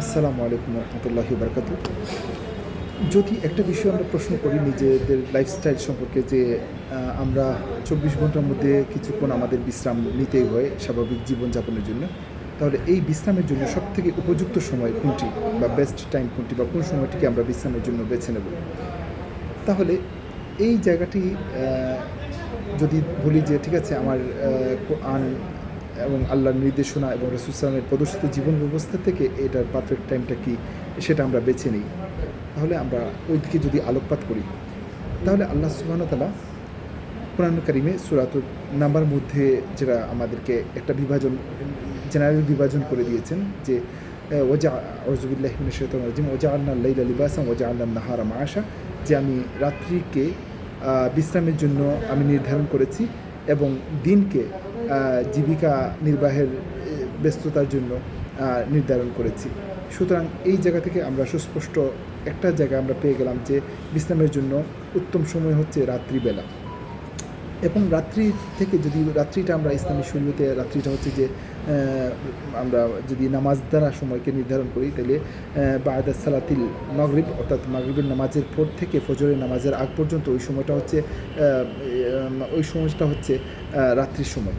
আসসালামু আলাইকুম রহমতুল্লাহি বারকাতু। যদি একটা বিষয় আমরা প্রশ্ন করি নিজেদের লাইফস্টাইল সম্পর্কে যে আমরা ২৪ ঘন্টার মধ্যে কিছুক্ষণ আমাদের বিশ্রাম নিতেই হয় স্বাভাবিক জীবনযাপনের জন্য, তাহলে এই বিশ্রামের জন্য সবথেকে উপযুক্ত সময় কোনটি বা বেস্ট টাইম কোনটি বা কোন সময়টিকে আমরা বিশ্রামের জন্য বেছে নেব? তাহলে এই জায়গাটি যদি বলি যে ঠিক আছে আমার কোরআন এবং আল্লাহর নির্দেশনা এবং রাসূল সাল্লাল্লাহু আলাইহি ওয়াসাল্লামের প্রদর্শিত জীবন ব্যবস্থা থেকে এটার পারফেক্ট টাইমটা কী সেটা আমরা বেছে নিই। তাহলে আমরা ওই দিকে যদি আলোকপাত করি, তাহলে আল্লাহ সুবহানাহু ওয়া তাআলা কোরআনুল কারিমে সূরাতুন নাবার মধ্যে যেটা আমাদেরকে একটা বিভাজন, জেনারেল বিভাজন করে দিয়েছেন যে আউযু বিল্লাহি মিনাশ শাইতানির রাজিম ওয়াজআলনাল লাইলা লিবাসান ওয়াজআলনান নাহারা মাআশা, যে আমি রাত্রিকে বিশ্রামের জন্য আমি নির্ধারণ করেছি এবং দিনকে জীবিকা নির্বাহের ব্যস্ততার জন্য নির্ধারণ করেছি। সুতরাং এই জায়গা থেকে আমরা সুস্পষ্ট একটা জায়গা আমরা পেয়ে গেলাম যে বিশ্রামের জন্য উত্তম সময় হচ্ছে রাত্রিবেলা। এবং রাত্রি থেকে যদি রাত্রিটা আমরা ইসলামী শরীয়তে রাত্রিটা হচ্ছে যে আমরা যদি নামাজ দ্বারা সময়কে নির্ধারণ করি তাহলে বা'দা সালাতিল মাগরিব অর্থাৎ মাগরিবের নামাজের পর থেকে ফজরের নামাজের আগ পর্যন্ত ওই সময়টা হচ্ছে রাত্রির সময়।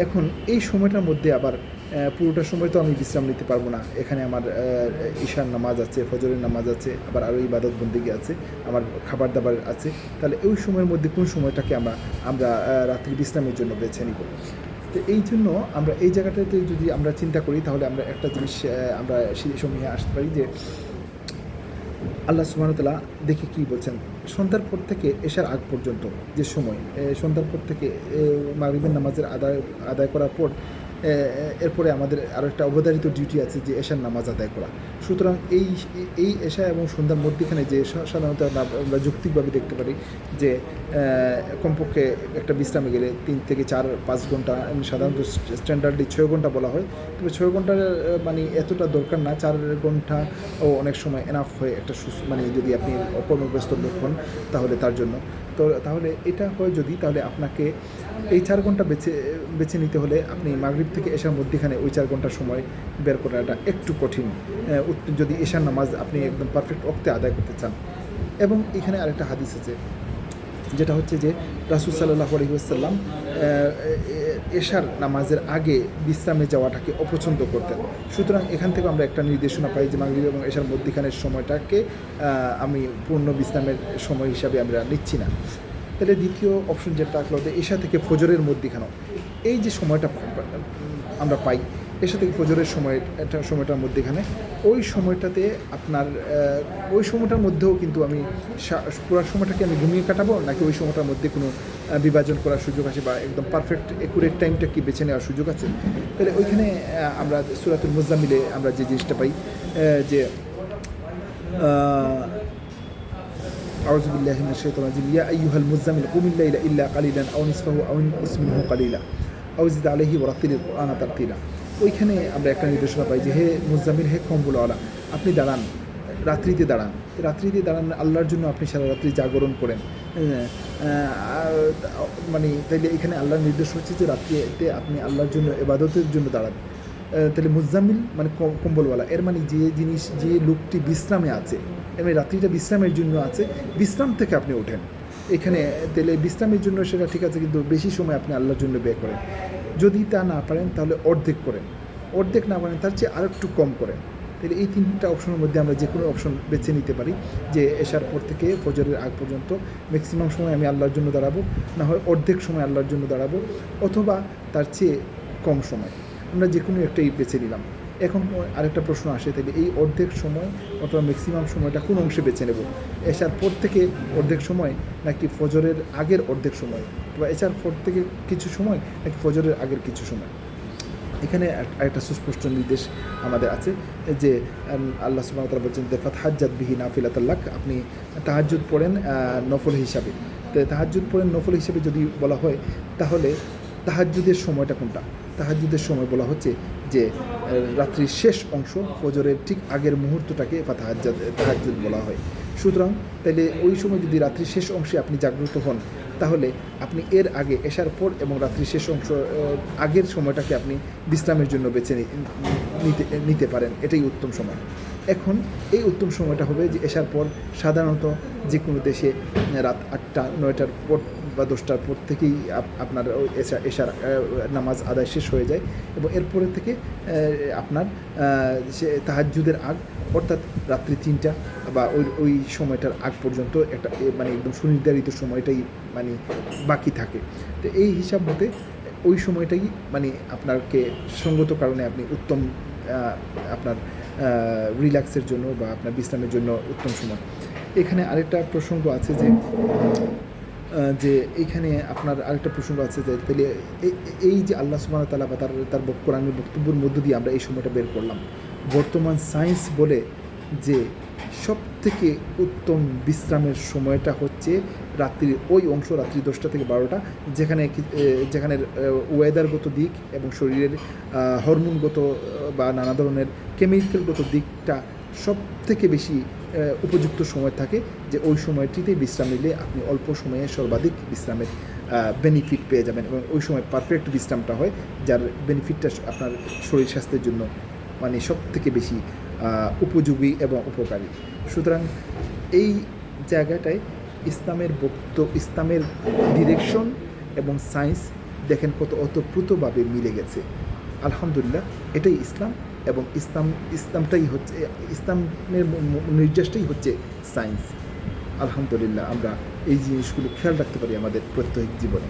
এখন এই সময়টার মধ্যে আবার পুরোটা সময় তো আমি বিশ্রাম নিতে পারবো না। এখানে আমার ঈশার নামাজ আছে, ফজরের নামাজ আছে, আবার আরও ইবাদত বন্দেগী আছে, আমার খাবার দাবার আছে। তাহলে ওই সময়ের মধ্যে কোন সময়টাকে আমরা রাত্রি বিশ্রামের জন্য বেছে নিব? তো এই জন্য আমরা এই জায়গাটাতে যদি আমরা চিন্তা করি তাহলে আমরা একটা জিনিস আমরা সেই সময়ে আসতে পারি যে আল্লাহ সুবহানাহু ওয়া তাআলা দেখে কী বলছেন, সন্ধ্যার পর থেকে এশার আগ পর্যন্ত যে সময়, সন্ধ্যার পর থেকে মাগরিবের নামাজের আদায় করার পর এরপরে আমাদের আরও একটা অবধারিত ডিউটি আছে যে এশার নামাজ আদায় করা। সুতরাং এই এশা এবং সন্ধ্যার মধ্যখানে যে সাধারণত আমরা যৌক্তিকভাবে দেখতে পারি যে কমপক্ষে একটা বিশ্রামে গেলে ৩ থেকে ৪-৫ ঘন্টা, সাধারণত স্ট্যান্ডার্ডলি ৬ ঘন্টা বলা হয়, তবে ৬ ঘন্টার মানে এতটা দরকার না, ৪ ঘন্টা ও অনেক সময় এনাফ হয় একটা মানে যদি আপনি কর্মব্যস্ত লোক হন তাহলে তার জন্য। তো তাহলে এটা হয় যদি, তাহলে আপনাকে এই ৪ ঘন্টা বেছে নিতে হলে আপনি মাগরিব থেকে এশার মধ্যখানে ওই ৪ ঘন্টা সময় বের করাটা একটু কঠিন, যদি এশার নামাজ আপনি একদম পারফেক্ট ওক্তে আদায় করতে চান। এবং এখানে আরেকটা হাদিস আছে যেটা হচ্ছে যে রাসূল সাল্লাল্লাহু আলাইহি ওয়াসাল্লাম এশার নামাজের আগে বিশ্রামে যাওয়াটাকে অপছন্দ করতেন। সুতরাং এখান থেকে আমরা একটা নির্দেশনা পাই যে মাগরিব এবং এশার মধ্যখানের সময়টাকে আমি পূর্ণ বিশ্রামের সময় হিসাবে আমরা নিচ্ছি না। তাহলে দ্বিতীয় অপশন যেটা থাকলো যে এশা থেকে ফজরের মধ্যখানে এই যে সময়টা আমরা পাই, এশা থেকে ফজরের সময়টার মধ্যেখানে ওই সময়টাতে আপনার ওই সময়টার মধ্যেও কিন্তু আমি পুরো সময়টাকে আমি ঘুমিয়ে কাটাবো নাকি ওই সময়টার মধ্যে কোনো বিভাজন করার সুযোগ আছে বা একদম পারফেক্ট একুরেট টাইমটা কি বেছে নেওয়ার সুযোগ আছে? তাহলে ওইখানে আমরা সূরাতুল মুজাম্মিলে আমরা যে জিনিসটা পাই যে আউযু বিল্লাহি মিনাশ শাইতানির রাজিম ইয়া আইয়ুহাল মুযাম্মিল কুমিল লাইলা ইল্লা কালিলান আও নিসফাহু আও ইনকুস মিনহু কালিলা আও জিদ আলাইহি ওয়া রাত্তিলিল কুরআনা তারতিলা। ওইখানে আমরা একটা নির্দেশনা পাই যে হে মুজাম্মিল, হে কম্বলওয়ালা, আপনি দাঁড়ান, রাত্রিতে দাঁড়ান, আল্লাহর জন্য আপনি সারা রাত্রি জাগরণ করেন। মানে তাইলে এখানে আল্লাহর নির্দেশ হচ্ছে যে রাত্রিতে আপনি আল্লাহর জন্য ইবাদতের জন্য দাঁড়ান। তাহলে মুজাম্মিল মানে কম্বলওয়ালা, এর মানে যে লোকটি বিশ্রামে আছে, এর মানে রাত্রিটা বিশ্রামের জন্য আছে, বিশ্রাম থেকে আপনি ওঠেন। এখানে তাহলে বিশ্রামের জন্য সেটা ঠিক আছে, কিন্তু বেশি সময় আপনি আল্লাহর জন্য ব্যয় করেন। যদি তা না পারেন তাহলে অর্ধেক করেন, অর্ধেক না পারেন তার চেয়ে আরও একটু কম করেন। তাহলে এই 3টা অপশনের মধ্যে আমরা যে কোনো অপশন বেছে নিতে পারি যে এশার পর থেকে ফজরের আগ পর্যন্ত ম্যাক্সিমাম সময় আমি আল্লাহর জন্য দাঁড়াবো, না হয় অর্ধেক সময় আল্লাহর জন্য দাঁড়াবো, অথবা তার চেয়ে কম সময়। আমরা যে কোনো একটাই বেছে নিলাম। এখন আরেকটা প্রশ্ন আসে, তাহলে এই অর্ধেক সময় অথবা ম্যাক্সিমাম সময়টা কোন অংশে বেছে নেব? এশার পর থেকে অর্ধেক সময় নাকি ফজরের আগের অর্ধেক সময়, বা এশার পর থেকে কিছু সময় নাকি ফজরের আগের কিছু সময়? এখানে একটা সুস্পষ্ট নির্দেশ আমাদের আছে যে আল্লাহ সুবহানাহু ওয়া তাআলা বলছেন যে ফাতহাজ্জাত বিহি নাফিলাতাল লাক, আপনি তাহাজ্জুদ পড়েন নফল হিসাবে। তো তাহাজ্জুদ পড়েন নফল হিসাবে যদি বলা হয় তাহলে তাহাজ্জুদের সময়টা কোনটা? তাহাজ্জুদের সময় বলা হচ্ছে যে রাত্রির শেষ অংশ, ফজরের ঠিক আগের মুহূর্তটাকে তাহাজ্জুদ বলা হয়। সুতরাং তাইলে ওই সময় যদি রাত্রির শেষ অংশে আপনি জাগ্রত হন, তাহলে আপনি এর আগে এশার পর এবং রাত্রির শেষ অংশ আগের সময়টাকে আপনি বিশ্রামের জন্য বেছে নিতে পারেন, এটাই উত্তম সময়। এখন এই উত্তম সময়টা হবে যে এশার পর সাধারণত যে কোনো দেশে রাত 8টা 9টার পর বা 10টার পর থেকেই আপনার ওই এশার নামাজ আদায় শেষ হয়ে যায় এবং এরপরে থেকে আপনার সে তাহাজ্জুদের আগ অর্থাৎ রাত্রি 3টা বা ওই সময়টার আগ পর্যন্ত একটা মানে একদম সুনির্ধারিত সময়টাই মানে বাকি থাকে। তো এই হিসাব মতে ওই সময়টাই মানে আপনাকে সঙ্গত কারণে আপনি উত্তম আপনার রিল্যাক্সের জন্য বা আপনার বিশ্রামের জন্য উত্তম সময়। এখানে আরেকটা প্রসঙ্গ আছে যে এইখানে আপনার আরেকটা প্রসঙ্গ আছে যে তাহলে এই যে আল্লাহ সুবহানাহু ওয়া তাআলা বা তার কোরআনের বক্তব্যের মধ্য দিয়ে আমরা এই সময়টা বের করলাম। বর্তমান সায়েন্স বলে যে সবথেকে উত্তম বিশ্রামের সময়টা হচ্ছে রাত্রির ওই অংশ, রাত্রি 10টা থেকে 12টা, যেখানে ওয়েদারগত দিক এবং শরীরের হরমোনগত বা নানা ধরনের কেমিক্যালগত দিকটা সব থেকে বেশি উপযুক্ত সময় থাকে, যে ওই সময়টিতে বিশ্রাম নিলে আপনি অল্প সময়ে সর্বাধিক বিশ্রামের বেনিফিট পেয়ে যাবেন এবং ওই সময় পারফেক্ট বিশ্রামটা হয়, যার বেনিফিটটা আপনার শরীর স্বাস্থ্যের জন্য মানে সব থেকে বেশি উপযোগী এবং উপকারী। সুতরাং এই জায়গাটায় ইসলামের ডিরেকশন এবং সায়েন্স দেখেন কত ওতপ্রোতভাবে মিলে গেছে। আলহামদুলিল্লাহ, এটাই ইসলাম এবং ইসলামটাই হচ্ছে ইসলামের নির্যাসটাই হচ্ছে সায়েন্স। আলহামদুলিল্লাহ, আমরা এই জিনিসগুলো খেয়াল রাখতে পারি আমাদের প্রত্যেক জীবনে।